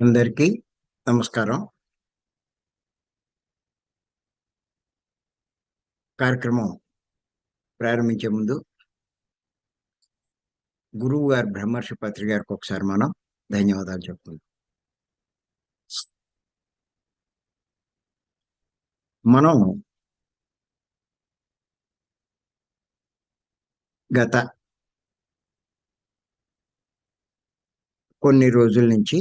అందరికీ నమస్కారం. కార్యక్రమం ప్రారంభించే ముందు గురువు గారు బ్రహ్మర్షి పత్రి గారికి ఒకసారి మనం ధన్యవాదాలు చెప్పుకుందాం. మనం గత కొన్ని రోజుల నుంచి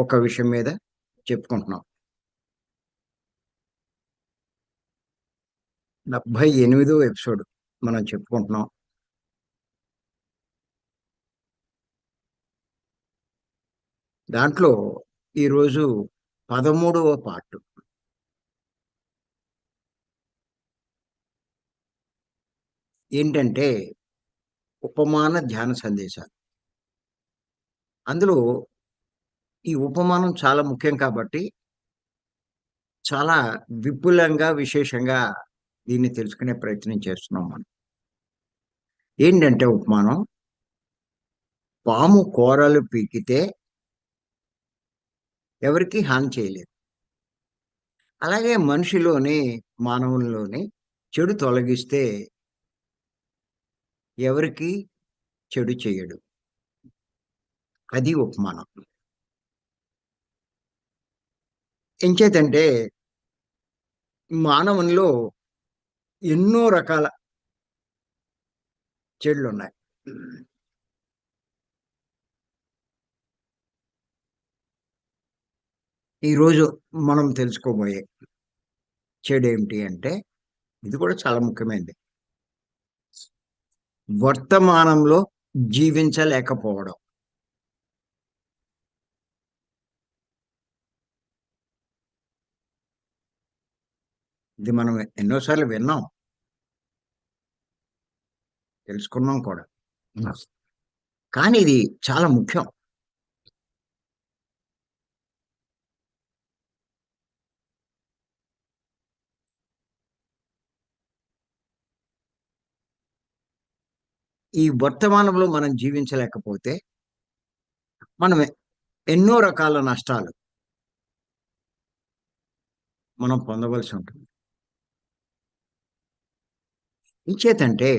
ఒక విషయం మీద చెప్పుకుంటున్నాం. 78వ ఎపిసోడ్ మనం చెప్పుకుంటున్నాం. దాంట్లో ఈరోజు 13వ పార్ట్. ఏంటంటే ఉపమాన ధ్యాన సందేశాలు. అందులో ఈ ఉపమానం చాలా ముఖ్యం కాబట్టి చాలా విపులంగా, విశేషంగా దీన్ని తెలుసుకునే ప్రయత్నం చేస్తున్నాం మనం. ఏంటంటే ఉపమానం, పాము కూరలు పీకితే ఎవరికీ హాని చేయలేదు. అలాగే మనిషిలోని, మానవుల్లోని చెడు తొలగిస్తే ఎవరికీ చెడు చేయడు. అది ఉపమానం. ఎంచేతంటే మానవునిలో ఎన్నో రకాల చెడులున్నాయి. ఈరోజు మనం తెలుసుకోబోయే చెడేమిటి అంటే, ఇది కూడా చాలా ముఖ్యమైనది. వర్తమానంలో జీవించలేకపోవడం. ఇది మనం ఎన్నో సార్లు విన్నాం, తెలుసుకున్నాం కూడా. కానీ ఇది చాలా ముఖ్యం. ఈ వర్తమానంలో మనం జీవించలేకపోతే, మనం ఎన్నో రకాల నష్టాలు మనం పొందవలసి ఉంటుంది. ఇంచేతంటే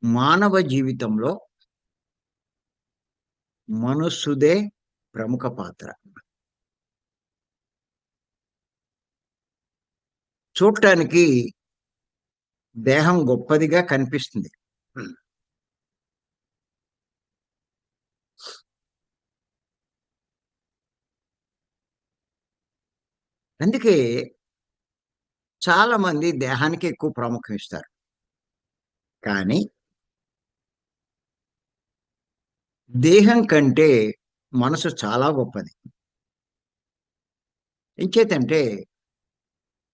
మానవ జీవితంలో మనస్సుదే ప్రముఖ పాత్ర. చూడటానికి దేహం గొప్పదిగా కనిపిస్తుంది. అందుకే చాలా మంది దేహానికి ఎక్కువ ప్రాముఖ్యం ఇస్తారు. కానీ దేహం కంటే మనసు చాలా గొప్పది. ఎంచేతంటే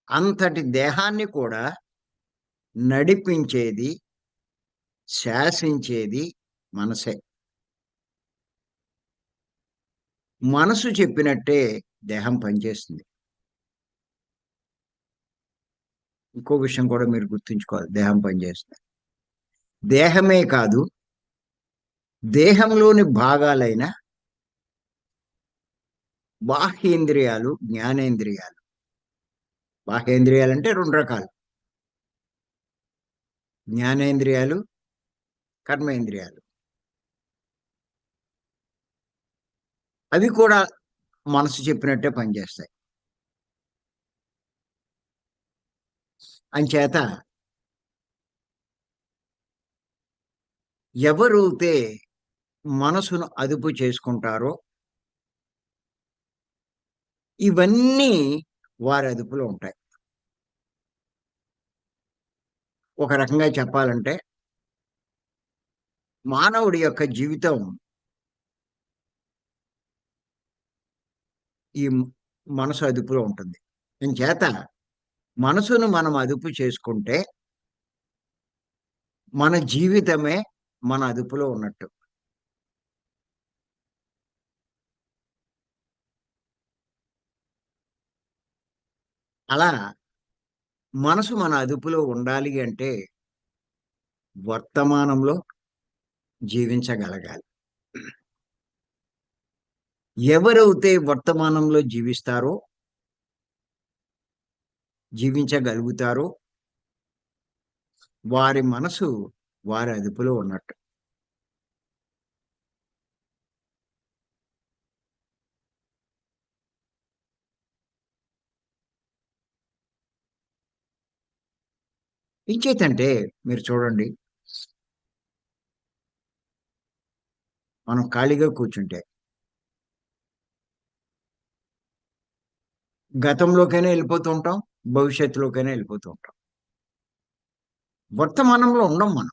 అంతటి దేహాన్ని కూడా నడిపించేది, శాసించేది మనసే. మనసు చెప్పినట్టే దేహం పనిచేస్తుంది. ఇంకో విషయం కూడా మీరు గుర్తుంచుకోవాలి, దేహం పనిచేస్తుంది. దేహమే కాదు, దేహంలోని భాగాలైన బాహ్యేంద్రియాలు, జ్ఞానేంద్రియాలు. బాహ్యేంద్రియాలంటే 2 రకాలు. జ్ఞానేంద్రియాలు, కర్మేంద్రియాలు. అవి కూడా మనసు చెప్పినట్టే పనిచేస్తాయి. అంచేత ఎవరైతే మనసును అదుపు చేసుకుంటారో ఇవన్నీ వారి అదుపులో ఉంటాయి. ఒక రకంగా చెప్పాలంటే మానవుడి యొక్క జీవితం ఈ మనసు అదుపులో ఉంటుంది. ఇంచేత మనసును మనం అదుపు చేసుకుంటే మన జీవితమే మన అదుపులో ఉన్నట్టు. అలా మనసు మన అదుపులో ఉండాలి అంటే వర్తమానంలో జీవించగలగాలి. ఎవరైతే వర్తమానంలో జీవించగలుగుతారో వారి మనసు వారి అదుపులో ఉన్నట్టు. ఇంకేతంటే మీరు చూడండి, మనం ఖాళీగా కూర్చుంటే గతంలోకైనా వెళ్ళిపోతూ ఉంటాం, భవిష్యత్తులోకైనా వెళ్ళిపోతూ ఉంటాం. వర్తమానంలో ఉండం మనం.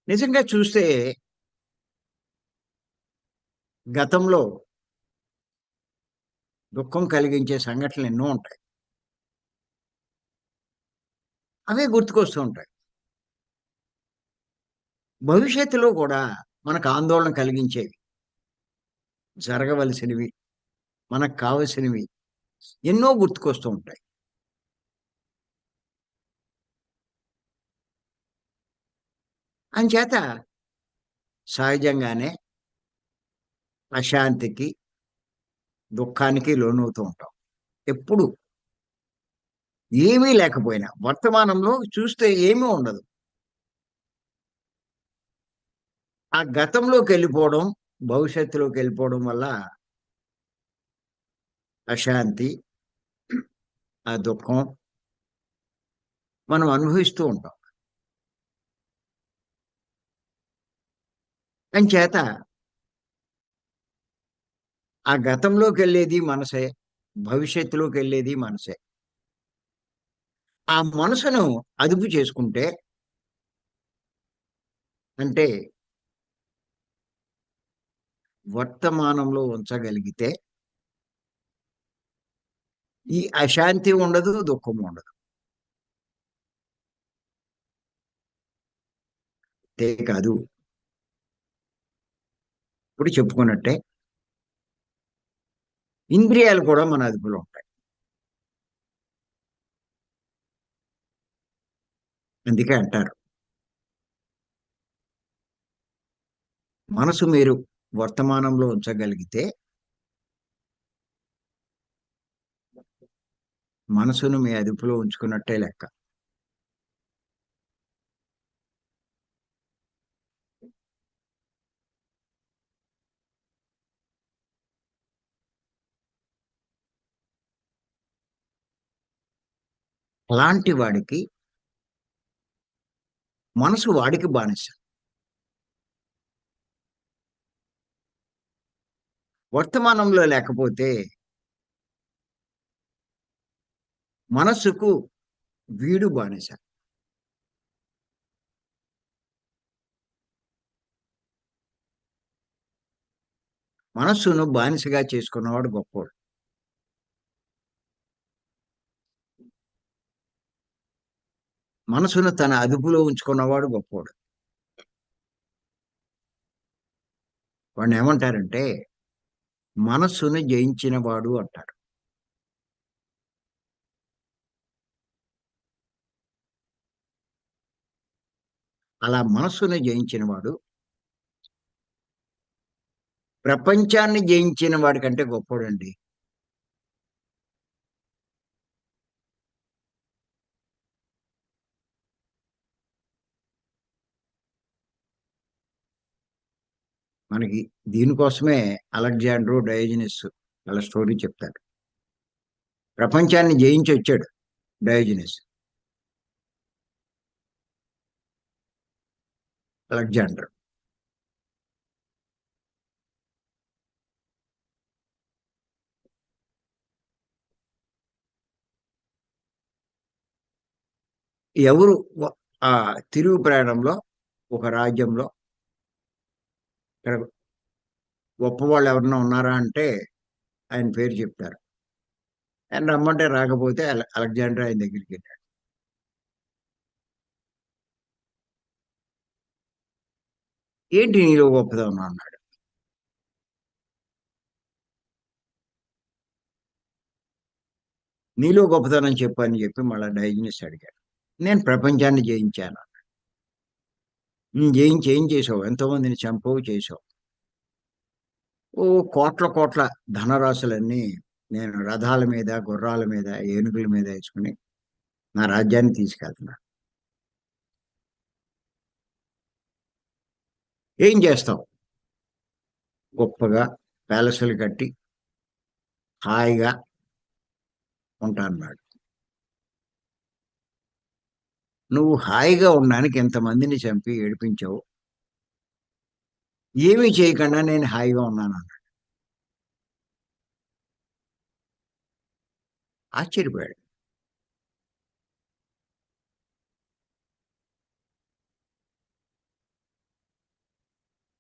నిజంగా చూస్తే గతంలో దుఃఖం కలిగించే సంఘటనలు ఎన్నో ఉంటాయి. అవే గుర్తుకొస్తూ ఉంటాయి. భవిష్యత్తులో కూడా మనకు ఆందోళన కలిగించేవి, జరగవలసినవి, మనకు కావలసినవి ఎన్నో గుర్తుకొస్తూ ఉంటాయి. అంచేత సహజంగానే అశాంతికి, దుఃఖానికి లోనవుతూ ఉంటాం. ఎప్పుడు ఏమీ లేకపోయినా వర్తమానంలో చూస్తే ఏమీ ఉండదు. ఆ గతంలోకెళ్ళిపోవడం, భవిష్యత్తులోకెళ్ళిపోవడం వల్ల అశాంతి, ఆ దుఃఖం మనం అనుభవిస్తూ ఉంటాం. అంచేత ఆ గతంలోకెళ్ళేది మనసే, భవిష్యత్తులోకెళ్ళేది మనసే. ఆ మనసును అదుపు చేసుకుంటే, అంటే వర్తమానంలో ఉంచగలిగితే, ఈ అశాంతి ఉండదు, దుఃఖం ఉండదు. అంతే కాదు, ఇప్పుడు చెప్పుకున్నట్టే ఇంద్రియాలు కూడా మన అదుపులో ఉంటాయి. అందుకే అంటారు, మనసు మీరు వర్తమానంలో ఉంచగలిగితే, మనసును మీ అదుపులో ఉంచుకున్నట్టే లెక్క. అలాంటి వాడికి మనసు వాడికి బానిస. వర్తమానంలో లేకపోతే మనస్సుకు వీడు బానిస. మనస్సును బానిసగా చేసుకున్నవాడు గొప్పోడు. మనసును తన అదుపులో ఉంచుకున్నవాడు గొప్పోడు. వాడిని ఏమంటారంటే మనస్సును జయించిన వాడు అంటారు. అలా మనస్సును జయించిన వాడు ప్రపంచాన్ని జయించిన వాడి కంటే గొప్పోడండి. మనకి దీనికోసమే అలెగ్జాండర్ డయోజనస్ వాళ్ళ స్టోరీ చెప్తాడు. ప్రపంచాన్ని జయించి వచ్చాడు డయోజనస్, అలెగ్జాండర్. ఎవరు వ- ఆ తిరుగు ప్రయాణంలో ఒక రాజ్యంలో ఇక్కడ గొప్ప వాళ్ళు ఎవరన్నా ఉన్నారా అంటే ఆయన పేరు చెప్తారు. ఆయన రమ్మంటే రాకపోతే అలెగ్జాండర్ ఆయన దగ్గరికి వెళ్ళాడు. ఏంటి నీలో గొప్పదనం అన్నాడు. నీలో గొప్పతనం చెప్పు అని చెప్పి మళ్ళా డయాగ్నోస్ అడిగాడు. నేను ప్రపంచాన్ని జయించాను. జయించి ఏం చేసావు? ఎంతో మందిని చంపావు, చేసావు. ఓ కోట్ల కోట్ల ధనరాశులన్నీ నేను రథాల మీద, గుర్రాల మీద, ఏనుగుల మీద వేసుకుని నా రాజ్యాన్ని తీసుకెళ్తున్నా. ఏం చేస్తావు? గొప్పగా ప్యాలెస్లు కట్టి హాయిగా ఉంటా అన్నాడు. నువ్వు హాయిగా ఉండడానికి ఎంతమందిని చంపి ఏడిపించావు, ఏమీ చేయకుండా నేను హాయిగా ఉన్నాను అన్నాడు. ఆశ్చర్యపోయాడు.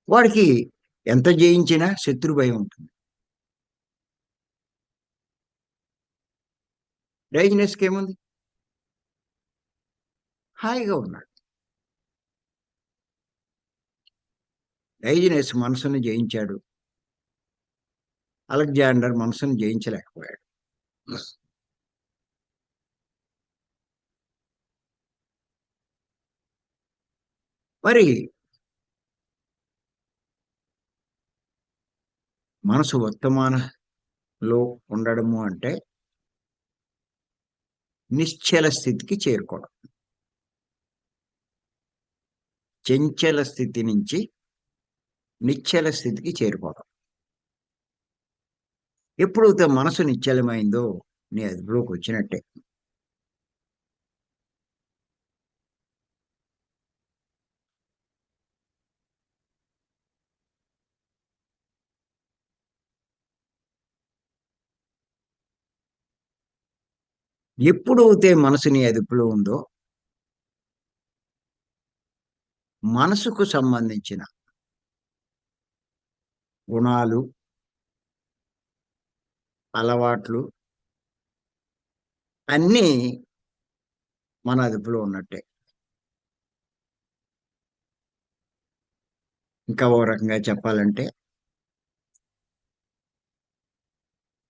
వాడికి ఎంత జయించినా శత్రు భయం ఉంటుంది. డయాగ్నోస్కి ఏముంది? హాయిగా ఉన్నాడు. డయాగ్నోస్ మనసును జయించాడు. అలెగ్జాండర్ మనసును జయించలేకపోయాడు. మరి మనసు వర్తమానంలో ఉండడము అంటే నిశ్చల స్థితికి చేరుకోవడం. చెంచల స్థితి నుంచి నిశ్చల స్థితికి చేరుకోవడం. ఎప్పుడైతే మనసు నిశ్చలమైందో నీ అదుపులోకి వచ్చినట్టే. ఎప్పుడైతే మనసు నీ అదుపులో ఉందో మనసుకు సంబంధించిన గుణాలు, అలవాట్లు అన్నీ మన అదుపులో ఉన్నట్టే. ఇంకా ఓ రకంగా చెప్పాలంటే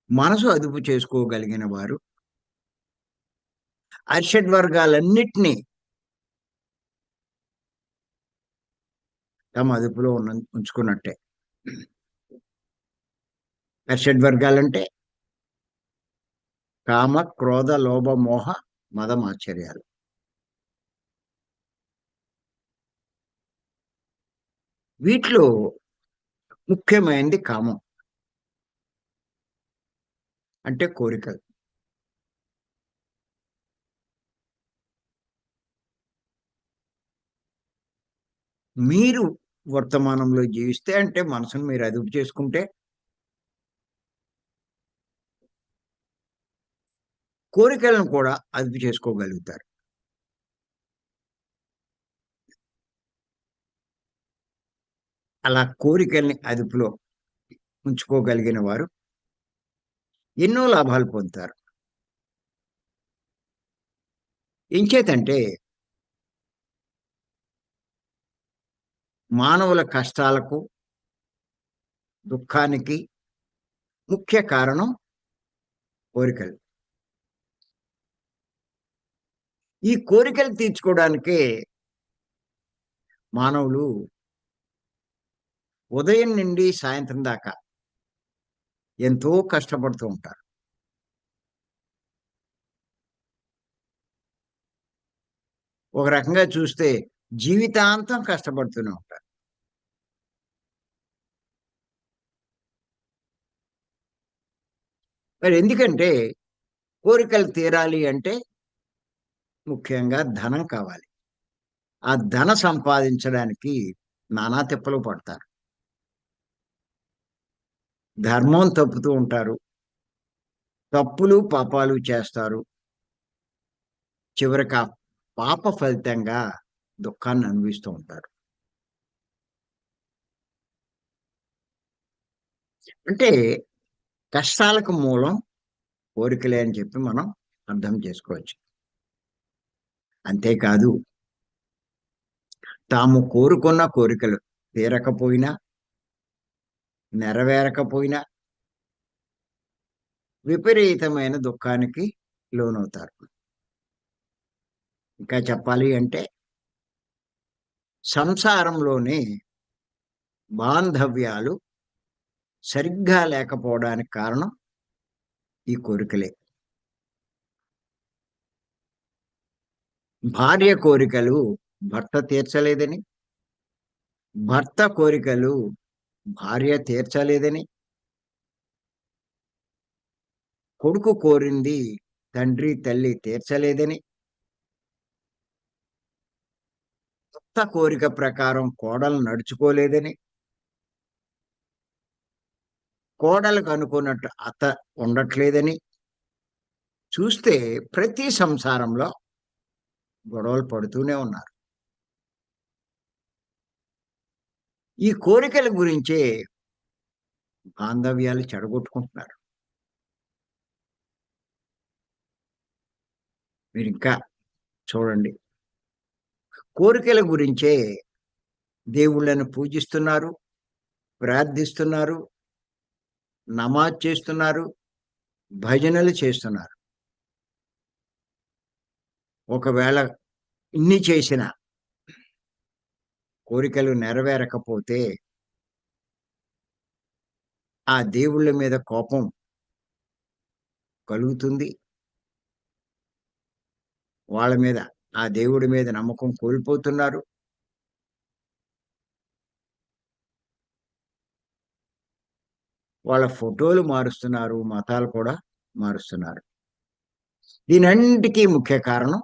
మనసు అదుపు చేసుకోగలిగిన వారు అరిషడ్ వర్గాలన్నిటినీ తమ అదుపులో ఉంచుకున్నట్టే. అరిషడ్ వర్గాలంటే కామ, క్రోధ, లోభ, మోహ, మదం, ఆశ్చర్యాలు. వీటిలో ముఖ్యమైనది కామం, అంటే కోరికలు. మీరు వర్తమానంలో జీవిస్తే అంటే మనసును మీరు అదుపు చేసుకుంటే కోరికలను కూడా అదుపు చేసుకోగలుగుతారు. అలా కోరికల్ని అదుపులో ఉంచుకోగలిగిన వారు ఎన్నో లాభాలు పొందుతారు. ఎంచేతంటే మానవుల కష్టాలకు, దుఃఖానికి ముఖ్య కారణం కోరికలు. ఈ కోరికలు తీర్చుకోవడానికే మానవులు ఉదయం నుండి సాయంత్రం దాకా ఎంతో కష్టపడుతూ ఉంటారు. ఒక రకంగా చూస్తే జీవితాంతం కష్టపడుతూనే ఉంటారు. మరి ఎందుకంటే కోరికలు తీరాలి అంటే ముఖ్యంగా ధనం కావాలి. ఆ ధన సంపాదించడానికి నానా తిప్పలు పడతారు. ధర్మం తప్పుతూ ఉంటారు. తప్పులు, పాపాలు చేస్తారు. చివరికి ఆ పాప ఫలితంగా దుఃఖాన్ని అనుభవిస్తూ ఉంటారు. అంటే కష్టాలకు మూలం కోరికలే అని చెప్పి మనం అర్థం చేసుకోవచ్చు. అంతేకాదు తాము కోరుకున్న కోరికలు తీరకపోయినా, నెరవేరకపోయినా విపరీతమైన దుఃఖానికి లోనవుతారు. ఇంకా చెప్పాలి అంటే సంసారంలోనే బాంధవ్యాలు సరిగ్గా లేకపోవడానికి కారణం ఈ కోరికలే. భార్య కోరికలు భర్త తీర్చలేదని, భర్త కోరికలు భార్య తీర్చలేదని, కొడుకు కోరింది తండ్రి, తల్లి తీర్చలేదని, అత్త కోరిక ప్రకారం కోడలు నడుచుకోలేదని, కోడలకు అనుకున్నట్టు అత్త ఉండట్లేదని చూస్తే ప్రతి సంసారంలో గొడవలు పడుతూనే ఉన్నారు. ఈ కోరికల గురించే బాంధవ్యాలు చెడగొట్టుకుంటున్నారు. మీరింకా చూడండి. కోరికల గురించే దేవుళ్ళను పూజిస్తున్నారు, ప్రార్థిస్తున్నారు, నమాజ్ చేస్తున్నారు, భజనలు చేస్తున్నారు. ఒకవేళ ఇన్ని చేసినా కోరికలు నెరవేరకపోతే ఆ దేవుళ్ళ మీద కోపం కలుగుతుంది. వాళ్ళ మీద ఆ దేవుడి మీద నమ్మకం కోల్పోతున్నారు. వాళ్ళ ఫోటోలు మారుస్తున్నారు, మతాలు కూడా మారుస్తున్నారు. దీనన్నిటికీ ముఖ్య కారణం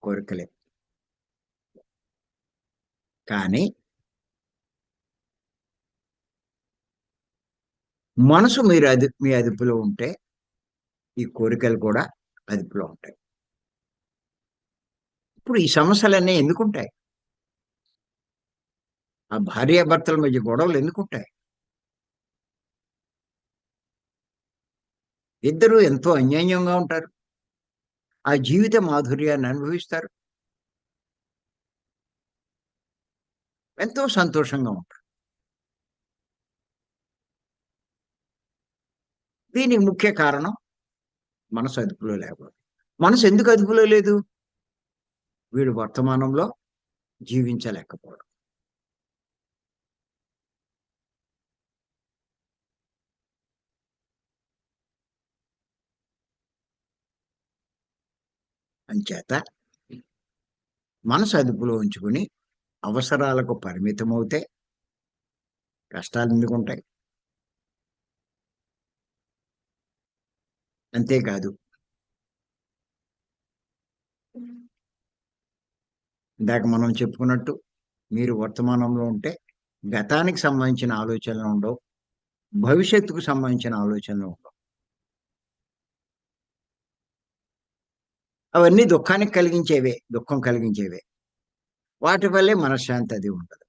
కోరికలే. కానీ మనసు మీ అదుపులో ఉంటే ఈ కోరికలు కూడా అదుపులో ఉంటాయి. ఇప్పుడు ఈ సమస్యలన్నీ ఎందుకుంటాయి? ఆ భార్యాభర్తల మధ్య గొడవలు ఎందుకుంటాయి? ఇద్దరూ ఎంతో అన్యోన్యంగా ఉంటారు. ఆ జీవిత మాధుర్యాన్ని అనుభవిస్తారు. ఎంతో సంతోషంగా ఉంటారు. దీనికి ముఖ్య కారణం మనసు అదుపులో లేకపోవడం. మనసు ఎందుకు అదుపులో లేదు? వీడు వర్తమానంలో జీవించలేకపోవడం. అంచేత మనసు అదుపులో ఉంచుకొని అవసరాలకు పరిమితమవుతే కష్టాలెందుకుంటాయి? అంతేకాదు, ఇందాక మనం చెప్పుకున్నట్టు మీరు వర్తమానంలో ఉంటే గతానికి సంబంధించిన ఆలోచనలు ఉండవు. భవిష్యత్తుకు సంబంధించిన ఆలోచనలు ఉండవు. అవన్నీ దుఃఖానికి కలిగించేవే, దుఃఖం కలిగించేవే. వాటి వల్లే మనశ్శాంతి అది ఉండదు.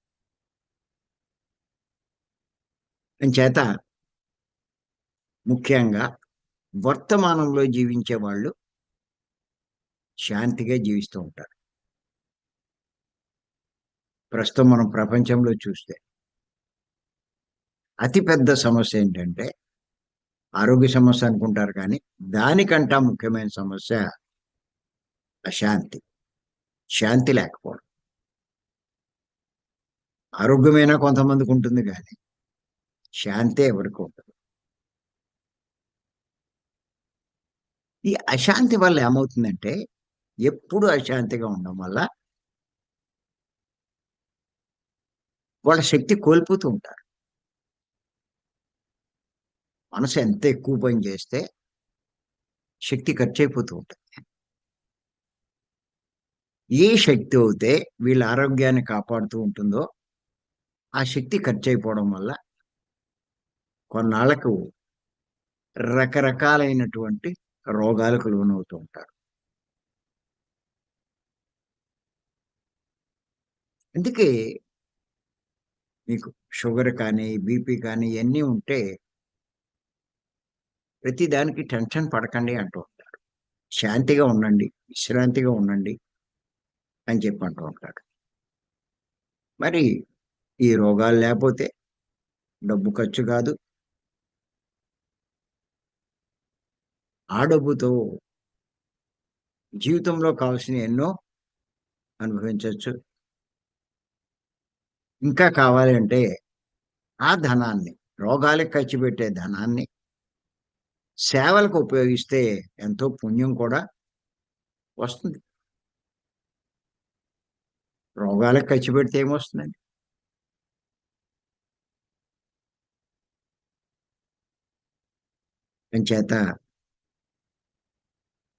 అంచేత ముఖ్యంగా వర్తమానంలో జీవించే వాళ్ళు శాంతిగా జీవిస్తూ ఉంటారు. ప్రస్తుతం మనం ప్రపంచంలో చూస్తే అతి పెద్ద సమస్య ఏంటంటే ఆరోగ్య సమస్య అనుకుంటారు కానీ దానికంటా ముఖ్యమైన సమస్య అశాంతి. శాంతి లేకపోవడం. ఆరోగ్యమైనా కొంతమందికి ఉంటుంది కానీ శాంతే ఎవరికి ఉండదు. ఈ అశాంతి వల్ల ఏమవుతుందంటే ఎప్పుడు అశాంతిగా ఉండడం వల్ల వాళ్ళ శక్తి కోల్పోతూ ఉంటారు. మనసు ఎంత ఎక్కువ పని చేస్తే శక్తి ఖర్చయిపోతూ ఉంటుంది. ఏ శక్తి అయితే వీళ్ళ ఆరోగ్యాన్ని కాపాడుతూ ఉంటుందో ఆ శక్తి ఖర్చయిపోవడం వల్ల కొన్నాళ్లకు రకరకాలైనటువంటి రోగాలకు లోనవుతూ ఉంటారు. అందుకే మీకు షుగర్ కానీ, బీపీ కానీ ఇయన్నీ ఉంటే ప్రతి దానికి టెన్షన్ పడకండి అంటూ ఉంటారు. శాంతిగా ఉండండి, విశ్రాంతిగా ఉండండి అని చెప్పి అంటూ ఉంటాడు. మరి ఈ రోగాలు లేపోతే డబ్బు ఖర్చు కాదు. ఆ డబ్బుతో జీవితంలో కావాల్సిన ఎన్నో అనుభవించొచ్చు. ఇంకా కావాలి అంటే ఆ ధనాన్ని, రోగాలకు ఖర్చుపెట్టే ధనాన్ని సేవలకు ఉపయోగిస్తే ఎంతో పుణ్యం కూడా వస్తుంది. రోగాలకు ఖర్చు పెడితే ఏమొస్తుందండి? అంచేత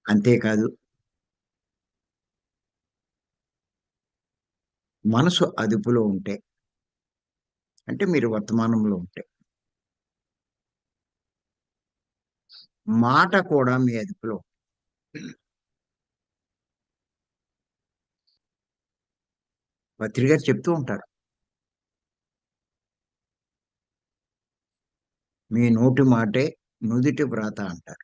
అంతేకాదు, మనసు అదుపులో ఉంటే, అంటే మీరు వర్తమానంలో ఉంటే, మాట కూడా మీ అదుపులో. పత్రి గారు చెప్తూ ఉంటారు. మీ నోటి మాటే నుదిటి వ్రాత అంటారు.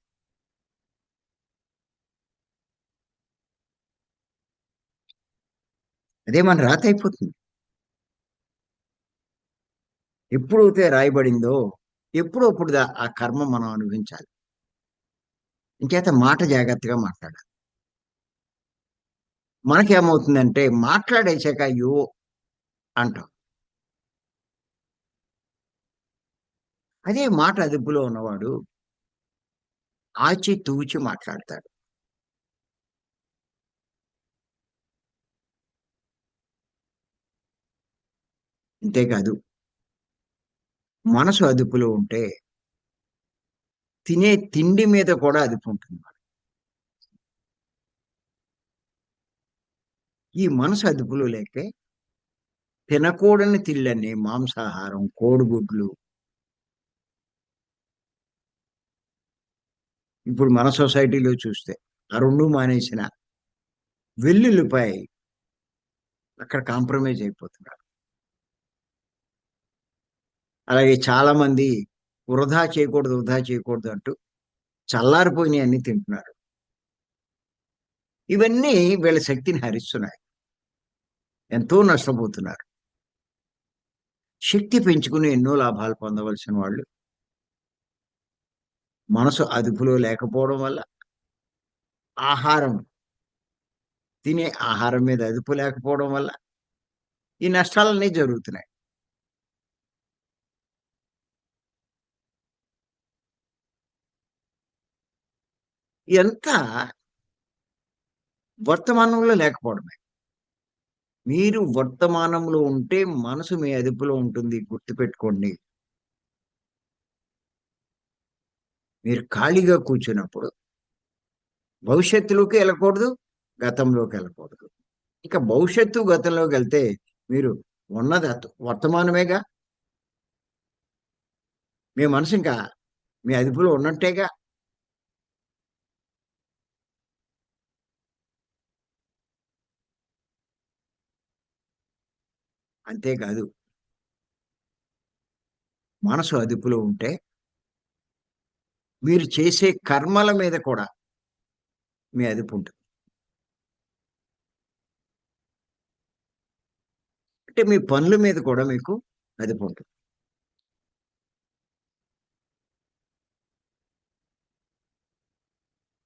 అదే మన రాత అయిపోతుంది. ఎప్పుడైతే రాయబడిందో, ఎప్పుడో అప్పుడు ఆ కర్మ మనం అనుభవించాలి. ఇంచేత మాట జాగ్రత్తగా మాట్లాడాలి. మనకేమవుతుందంటే మాట్లాడేసాక అయ్యో! అంటాం. అదే మాట అదుపులో ఉన్నవాడు ఆచి తూచి మాట్లాడతాడు. అంతేకాదు, మనసు అదుపులో ఉంటే తినే తిండి మీద కూడా అదుపుంటుంది. ఈ మనసు అదుపులో లేకే తినకూడని తిళ్ళన్నీ మాంసాహారం, కోడిగుడ్లు, ఇప్పుడు మన సొసైటీలో చూస్తే ఆ 2 మానేసిన వెల్లుల్లిపాయ అక్కడ కాంప్రమైజ్ అయిపోతున్నారు. అలాగే చాలామంది వృధా చేయకూడదు, వృధా చేయకూడదు అంటూ చల్లారిపోయినయన్నీ తింటున్నారు. ఇవన్నీ వీళ్ళ శక్తిని హరిస్తున్నాయి. ఎంతో నష్టపోతున్నారు. శక్తి పెంచుకుని ఎన్నో లాభాలు పొందవలసిన వాళ్ళు మనసు అదుపులో లేకపోవడం వల్ల ఆహారం, తినే ఆహారం మీద అదుపు లేకపోవడం వల్ల ఈ నష్టాలన్నీ జరుగుతున్నాయి. ఇదంతా వర్తమానంలో లేకపోవడమే. మీరు వర్తమానంలో ఉంటే మనసు మీ అదుపులో ఉంటుంది. గుర్తుపెట్టుకోండి. మీరు ఖాళీగా కూర్చున్నప్పుడు భవిష్యత్తులోకి ఎళ్ళకూడదు, గతంలోకి ఎళ్ళకూడదు. ఇక భవిష్యత్తు, గతంలోకెళ్తే మీరు ఉన్నది వర్తమానమేగా. మీ మనసు ఇంకా మీ అదుపులో ఉన్నట్టేగా. అంతేకాదు, మనసు అదుపులో ఉంటే మీరు చేసే కర్మల మీద కూడా మీ అదుపుంటుంది. అంటే మీ పనుల మీద కూడా మీకు అదుపుంటుంది.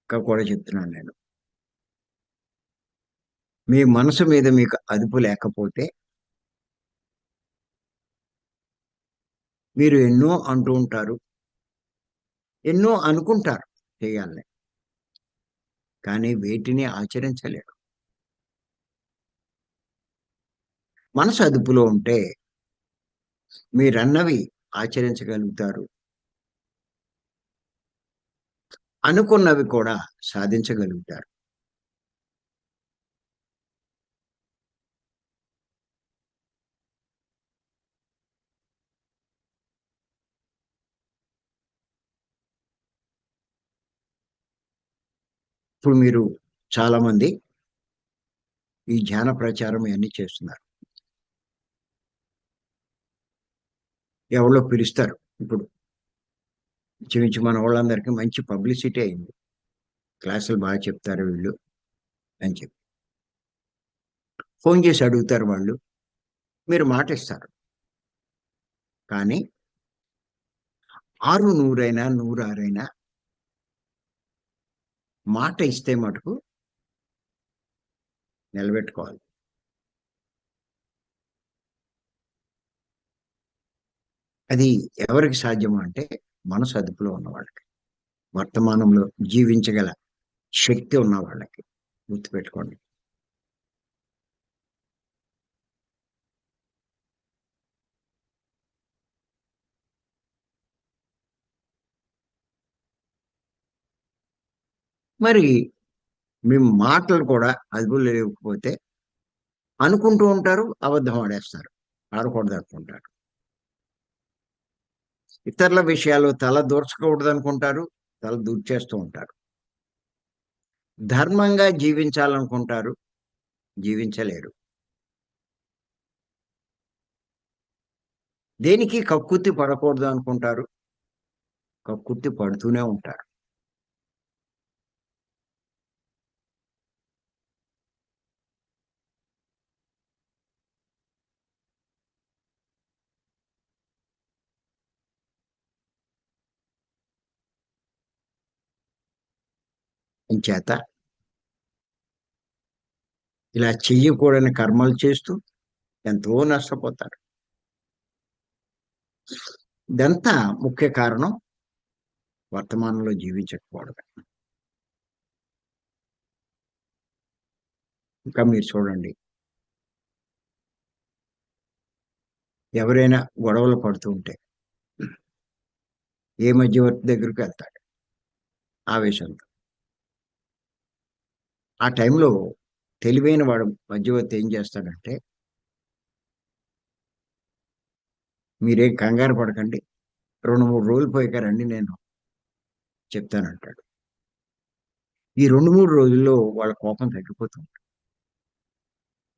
ఇంకా కూడా చెప్తున్నాను నేను. మీ మనసు మీద మీకు అదుపు లేకపోతే మీరు ఎన్నో అంటూ ఉంటారు. ఎన్నో అనుకుంటారు చేయాలని. కానీ వేటిని ఆచరించలేరు. మనసు అదుపులో ఉంటే మీరన్నవి ఆచరించగలుగుతారు. అనుకున్నవి కూడా సాధించగలుగుతారు. ఇప్పుడు మీరు చాలామంది ఈ ధ్యాన ప్రచారం ఇయన్నీ చేస్తున్నారు. ఎవళ్ళో పిలుస్తారు. ఇప్పుడు ఇంచుమించు మనోళ్ళందరికీ మంచి పబ్లిసిటీ అయింది. క్లాసులు బాగా చెప్తారు వీళ్ళు అని చెప్పి. ఫోను చేసి అడుగుతారు వాళ్ళు. మీరు మాటిస్తారు. కానీ 6 100 100 6 మాట ఇస్తే మటుకు నిలబెట్టుకోవాలి. అది ఎవరికి సాధ్యము అంటే మనసు అదుపులో ఉన్నవాళ్ళకి. వర్తమానంలో జీవించగల శక్తి ఉన్న వాళ్ళకి. గుర్తుపెట్టుకోండి. మరి మీ మాటలు కూడా అదుపులో లేకపోతే అనుకుంటూ ఉంటారు, అబద్ధం ఆడేస్తారు. ఆడకూడదనుకుంటారు. ఇతరుల విషయాలు తల దూర్చకూడదనుకుంటారు, తల దూర్చేస్తూ ఉంటారు. ధర్మంగా జీవించాలనుకుంటారు, జీవించలేరు. దేనికి కక్కుర్తి పడకూడదు అనుకుంటారు, కక్కుర్తి పడుతూనే ఉంటారు. ఇంచేత ఇలా చెయ్యకూడని కర్మలు చేస్తూ ఎంతో నష్టపోతారు. ఇదంతా ముఖ్య కారణం వర్తమానంలో జీవించకపోవడమే. ఇంకా మీరు చూడండి, ఎవరైనా గొడవలు పడుతూ ఉంటే ఏ మధ్యవర్తి దగ్గరికి వెళ్తాడు ఆవేశంతో. ఆ టైంలో తెలివైన వాడు మధ్యవర్తి ఏం చేస్తాడంటే, మీరేం కంగారు పడకండి. 2, 3 రోజులు పోయాక రండి, నేను చెప్తానంటాడు. ఈ 2, 3 రోజుల్లో వాళ్ళ కోపం తగ్గిపోతుంది.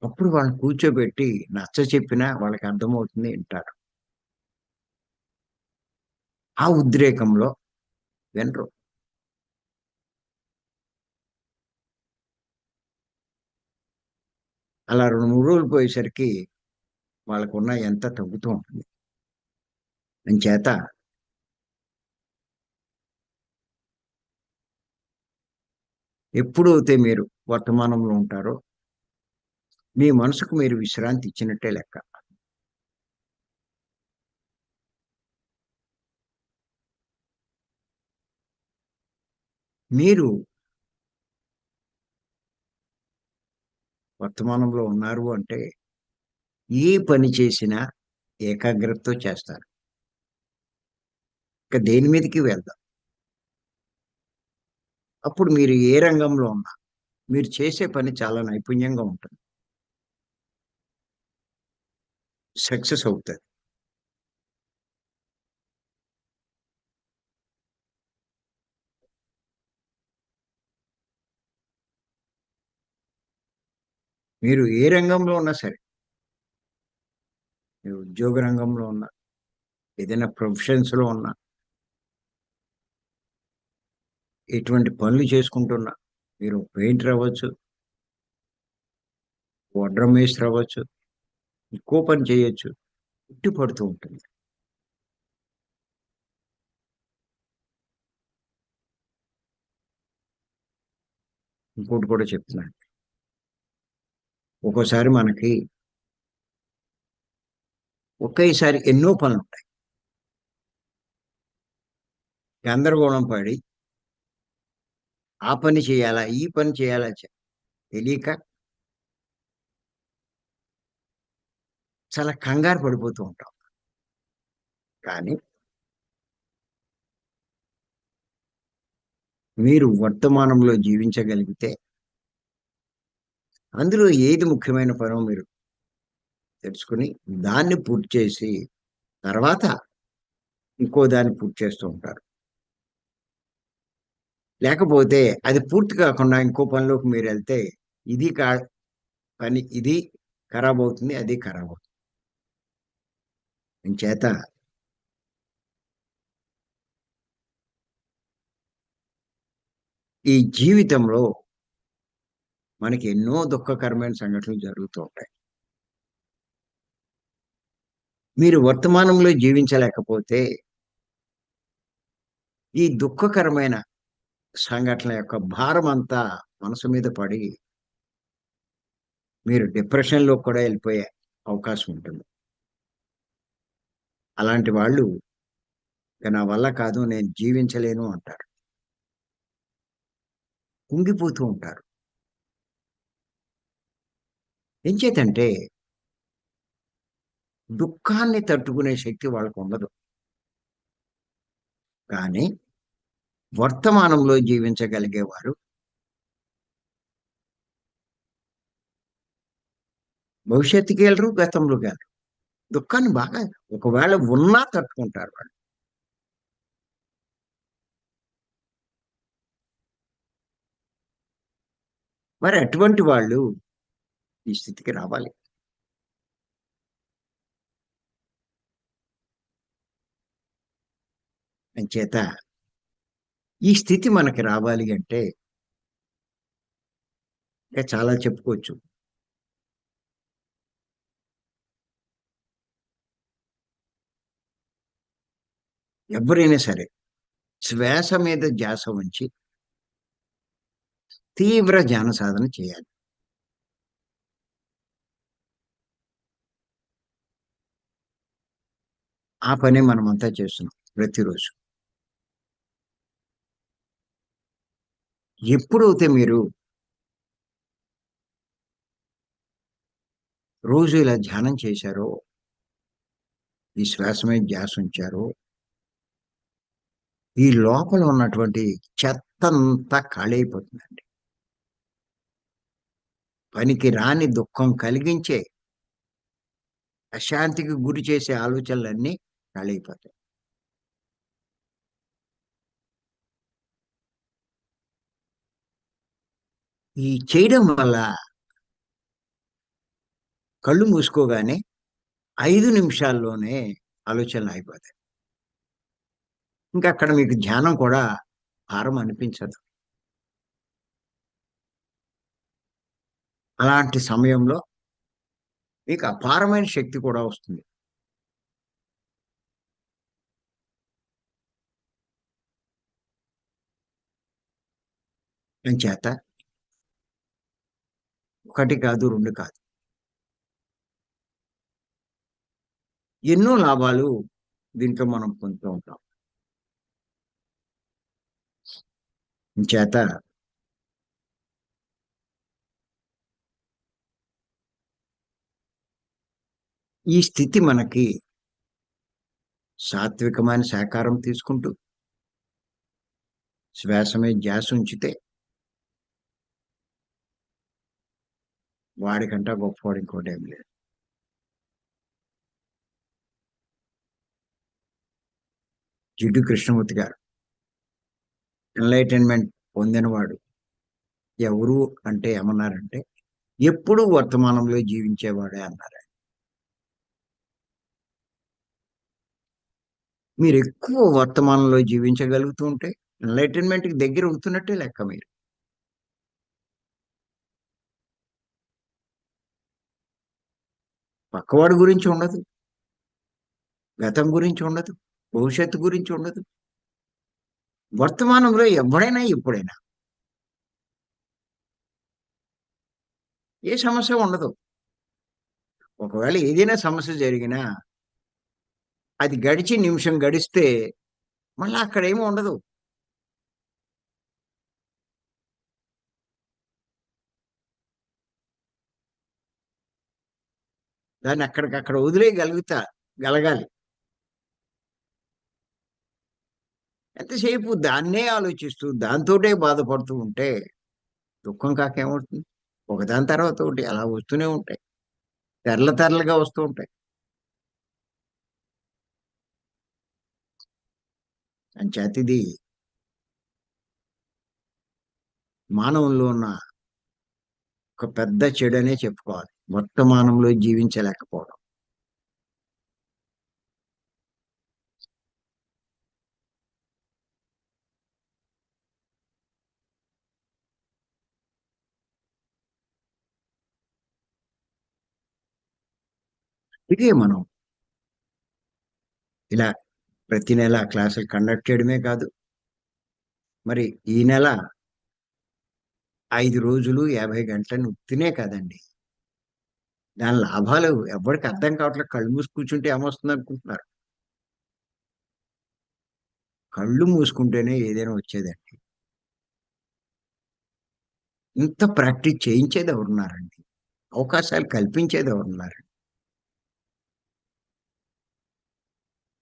అప్పుడు వాళ్ళని కూర్చోబెట్టి నచ్చచెప్పినా వాళ్ళకి అర్థమవుతుంది, వింటారు. ఆ ఉద్రేకంలో వినరు. అలా 2, 3 రోజులు పోయేసరికి వాళ్ళకున్న ఎంత తగ్గుతూ ఉంటుంది. అంచేత ఎప్పుడైతే మీరు వర్తమానంలో ఉంటారో, మీ మనసుకు మీరు విశ్రాంతి ఇచ్చినట్టే లెక్క. మీరు వర్తమానంలో ఉన్నారు అంటే, ఏ పని చేసినా ఏకాగ్రతతో చేస్తారు. ఇక దేని మీదకి వెళ్దాం. అప్పుడు మీరు ఏ రంగంలో ఉన్నా, మీరు చేసే పని చాలా నైపుణ్యంగా ఉంటుంది. సక్సెస్ అవుతారు. మీరు ఏ రంగంలో ఉన్నా సరే, మీరు ఉద్యోగ రంగంలో ఉన్నా, ఏదైనా ప్రొఫెషన్స్‌లో ఉన్నా, ఎటువంటి పనులు చేసుకుంటున్నా, మీరు పెయింటర్ అవ్వచ్చు, వడ్రం మేస్త్రి అవ్వచ్చు, ఇంకో పని చేయొచ్చు. ఉట్టి పడుతూ ఉంటుంది. ఇంకోటి కూడా చెప్తున్నాను. ఒక్కోసారి మనకి ఒకేసారి ఎన్నో పనులుంటాయి. గందరగోళం పడి, ఆ పని చేయాలా? ఈ పని చేయాలా? తెలియక చాలా కంగారు పడిపోతూ ఉంటాం. కానీ మీరు వర్తమానంలో జీవించగలిగితే, అందులో ఏది ముఖ్యమైన పనో మీరు తెలుసుకొని, దాన్ని పూర్తి చేసి, తర్వాత ఇంకో దాన్ని పూర్తి చేస్తూ ఉంటారు. లేకపోతే అది పూర్తి కాకుండా ఇంకో పనిలోకి మీరెళ్తే, ఇది కా పని ఇది ఖరాబవుతుంది. అది ఖరాబవుతుంది. ఇంచేత ఈ జీవితంలో మనకి ఎన్నో దుఃఖకరమైన సంఘటనలు జరుగుతూ ఉంటాయి. మీరు వర్తమానంలో జీవించలేకపోతే, ఈ దుఃఖకరమైన సంఘటనల యొక్క భారం అంతా మనసు మీద పడి మీరు డిప్రెషన్‌లో కూడా వెళ్ళిపోయే అవకాశం ఉంటుంది. అలాంటి వాళ్ళు ఇక నా వల్ల కాదు నేను జీవించలేను అంటారు. కుంగిపోతూ ఉంటారు. ఎంచేతంటే దుఃఖాన్ని తట్టుకునే శక్తి వాళ్ళకుండదు. కానీ వర్తమానంలో జీవించగలిగేవారు భవిష్యత్తుకి ఎళ్ళరు, గతంలోకి ఎళ్ళరు. దుఃఖాన్ని బాగా ఒకవేళ ఉన్నా తట్టుకుంటారు వాళ్ళు. మరి అటువంటి వాళ్ళు ఈ స్థితికి రావాలి. అంచేత ఈ స్థితి మనకి రావాలి అంటే ఇంకా చాలా చెప్పుకోవచ్చు. ఎవ్వరైనా సరే శ్వాస మీద ధ్యాస ఉంచి తీవ్ర ధ్యాన సాధన చేయాలి. ఆ పనే మనమంతా చేస్తున్నాం ప్రతిరోజు. ఎప్పుడైతే మీరు రోజు ఇలా ధ్యానం చేశారో, ఈ శ్వాస మీద ధ్యాస ఉంచారో, ఈ లోపల ఉన్నటువంటి చెత్తంతా ఖాళీ అయిపోతుందండి. పనికి రాని దుఃఖం కలిగించే, అశాంతికి గురి చేసే ఆలోచనలన్నీ ఖాళీ అయిపోతాయి. ఈ చేయడం వల్ల కళ్ళు మూసుకోగానే 5 నిమిషాల్లోనే ఆలోచనలు ఆగిపోతాయి. ఇంకా అక్కడ మీకు ధ్యానం కూడా భారం అనిపించదు. అలాంటి సమయంలో మీకు అపారమైన శక్తి కూడా వస్తుంది. అంచేత 1 కాదు, 2 కాదు. ఎన్నో లాభాలు దీంట్లో మనం పొందుతూ ఉంటాం. అంచేత ఈ స్థితి మనకి సాత్వికమైన శాకారం తీసుకుంటూ, శ్వాస మీద ధ్యాస ఉంచితే వాడికంటే గొప్పవాడు ఇంకోటేమి లేదు. జిడ్డు కృష్ణమూర్తి గారు ఎన్‌లైటన్‌మెంట్ పొందినవాడు ఎవరు అంటే ఏమన్నారంటే, ఎప్పుడూ వర్తమానంలో జీవించేవాడే అన్నారు. మీరెక్కువ వర్తమానంలో జీవించగలుగుతూ ఉంటే ఎన్‌లైటన్‌మెంట్‌కి దగ్గర అవుతున్నట్టే లెక్క మీరు. పక్కవాడి గురించి ఉండదు. గతం గురించి ఉండదు. భవిష్యత్తు గురించి ఉండదు. వర్తమానంలో ఎవ్వడైనా, ఎప్పుడైనా ఏ సమస్య ఉండదు. ఒకవేళ ఏదైనా సమస్య జరిగినా, అది గడిచి నిమిషం గడిస్తే మళ్ళా అక్కడేమి ఉండదు. దాన్ని అక్కడికక్కడ గలగాలి. ఎంతసేపు దాన్నే ఆలోచిస్తూ, దాంతోటే బాధపడుతూ ఉంటే దుఃఖం కాక ఏమవుతుంది? ఒకదాని తర్వాత ఒకటి అలా వస్తూనే ఉంటాయి. తెరలు తెరలుగా వస్తూ ఉంటాయి. అంచేత ఇది మానవుల్లో ఉన్న ఒక పెద్ద చెడనే చెప్పుకోవాలి. వర్తమానంలో జీవించలేకపోవడం. ఇదే మనం ఇలా ప్రతి నెల క్లాసులు కండక్ట్ చేయడమే కాదు, మరి ఈ నెల 5 రోజులు 50 గంటలని ఉత్తినే కదండీ! దాని లాభాలు ఎవ్వడికి అర్థం కావట్లేదు. కళ్ళు మూసి కూర్చుంటే ఏమొస్తుందనుకుంటున్నారు? కళ్ళు మూసుకుంటేనే ఏదైనా వచ్చేదండి. ఇంత ప్రాక్టీస్ చేయించేదెవరున్నారండి? అవకాశాలు కల్పించేదెవరున్నారండి?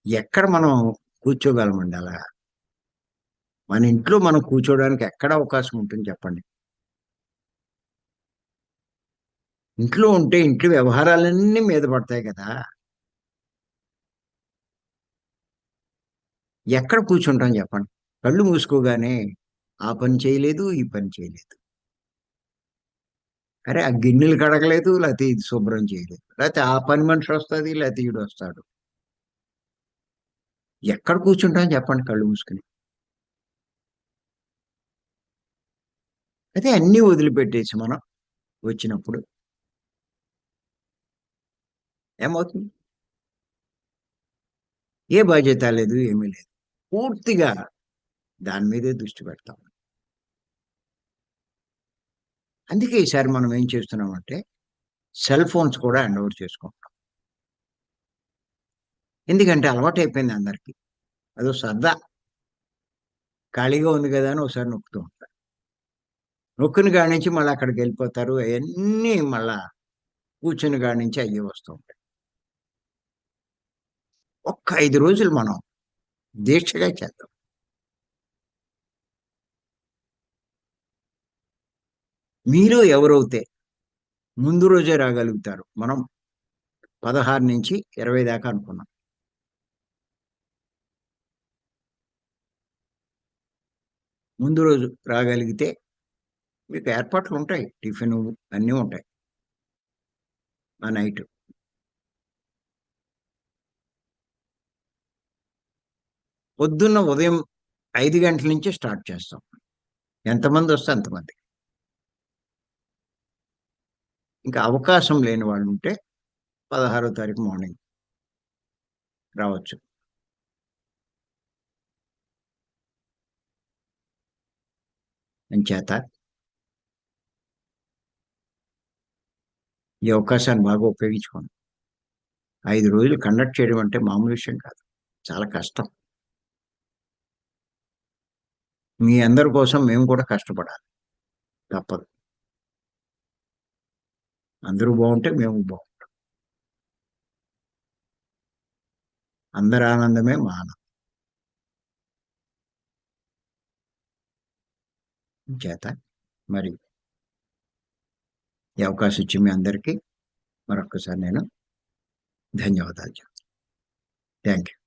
ఎక్కడ మనం కూర్చోగలమండి అలా? మన ఇంట్లో మనం కూర్చోవడానికి ఎక్కడ అవకాశం ఉంటుంది చెప్పండి? ఇంట్లో ఉంటే ఇంట్లో వ్యవహారాలన్నీ మీద పడతాయి కదా! ఎక్కడ కూర్చుంటాం చెప్పండి? కళ్ళు మూసుకోగానే ఆ పని చేయలేదు, ఈ పని చేయలేదు. అరే! ఆ గిన్నెలు కడగలేదు, లేతే ఇది శుభ్రం చేయలేదు. లేతే ఆ పని మనిషొస్తది, లేతే ఈడొస్తాడు. ఎక్కడ కూర్చుంటాం చెప్పండి కళ్ళు మూసుకొని? అయితే అన్నీ వదిలిపెట్టేసి మనం వచ్చినప్పుడు ఏమవుతుంది? ఏ బాధ్యత లేదు, ఏమీ లేదు. పూర్తిగా దాని మీదే దృష్టి పెడతాం. అందుకే ఈసారి మనం ఏం చేస్తున్నామంటే, సెల్ ఫోన్స్ కూడా హ్యాండ్ ఓవర్ చేసుకుంటున్నాం. ఎందుకంటే అలవాటయిపోయింది అందరికి. అదో సరదా. ఖాళీగా ఉంది గదా! అని ఒకసారి నొక్కుతూ ఉంటారు. నొక్కిన కాడి నుంచి మళ్ళా అక్కడికెళ్ళిపోతారు. అయన్నీ మళ్ళా కూర్చున్న కాడి నుంచి అయ్యే వస్తూ ఉంటాయి. ఒక్క 5 రోజులు మనం దీక్షగా చేద్దాం. మీరు ఎవరైతే ముందు రోజే రాగలుగుతారు. మనం 16-20 దాకా అనుకున్నాం. ముందు రోజు రాగలిగితే మీకు ఏర్పాట్లుంటాయి. టిఫిను అన్నీ ఉంటాయి. ఆ నైటు. పొద్దున్న ఉదయం 5 గంటల నుంచే స్టార్ట్ చేస్తాం. ఎంతమందొస్తే అంతమంది. ఇంకా అవకాశం లేని వాళ్ళుంటే 16 తారీఖు మార్నింగ్ రావచ్చు. అంచేత ఈ అవకాశాన్ని బాగా ఉపయోగించుకోండి. 5 రోజులు కండక్ట్ చేయడం అంటే మామూలు విషయం కాదు. చాలా కష్టం. మీ అందరి కోసం మేము కూడా కష్టపడాలి. తప్పదు. అందరూ బావుంటే మేము బావుంటాం. అందరి ఆనందమే మా ఆనందం. చేత మరి ఈ అవకాశం ఇచ్చిన మీ అందరికీ మరొక్కసారి నేను ధన్యవాదాలు చెప్తున్నాను. Thank you.